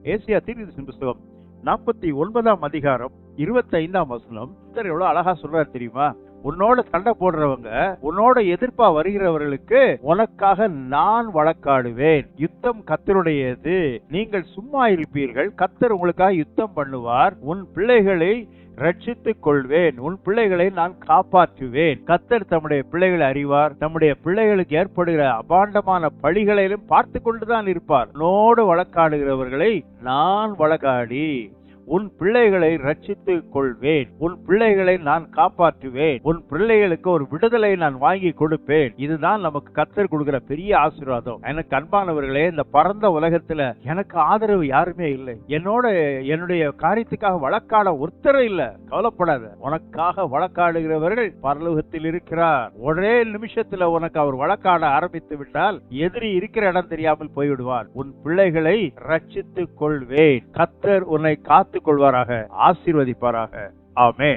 ஏசாயா தீர்க்கதரிசன புத்தகம் 49ஆம் அதிகாரம் 25ஆம் வசனம். எவ்வளவு அழகா சொல்றாரு தெரியுமா? உன்னோட சண்டை போடுறவங்க, உன்னோட எதிர்ப்பா வருகிறவர்களுக்கு உனக்காக நான் வழக்காடுவேன். யுத்தம் கர்த்தருடையது, நீங்கள் சும்மா இருப்பீர்கள். கர்த்தர் உங்களுக்காக யுத்தம் பண்ணுவார். உன் பிள்ளைகளை ரட்சித்துக் கொள்வேன், உன் பிள்ளைகளை நான் காப்பாற்றுவேன். கர்த்தர் தம்முடைய பிள்ளைகளை அறிவார். நம்முடைய பிள்ளைகளுக்கு ஏற்படுகிற அபாண்டமான பழிகளிலும் பார்த்து கொண்டுதான் இருப்பார். உன்னோடு வழக்காடுகிறவர்களை நான் வழக்காடி உன் பிள்ளைகளை ரட்சித்துக் கொள்வேன், உன் பிள்ளைகளை நான் காப்பாற்றுவேன், உன் பிள்ளைகளுக்கு ஒரு விடுதலை நான் வாங்கி கொடுப்பேன். இதுதான் நமக்கு கர்த்தர் கொடுக்கிற பெரிய ஆசீர்வாதம். எனக்கு அன்பானவர்களே, இந்த பரந்த உலகத்துல எனக்கு ஆதரவு யாருமே இல்லை. என்னுடைய காரியத்துக்காக வழக்காட ஒருத்தரும் இல்ல. கவலைப்படாத, உனக்காக வழக்காடுகிறவர்கள் பரலோகத்தில் இருக்கிறார். ஒரே நிமிஷத்துல உனக்கு அவர் வழக்காட ஆரம்பித்து விட்டால் எதிரி இருக்கிற இடம் தெரியாமல் போய்விடுவார். உன் பிள்ளைகளை ரட்சித்துக் கொள்வேன். கர்த்தர் உன்னை காத்து கொள்வாராக, ஆசீர்வதிப்பாராக. ஆமென்.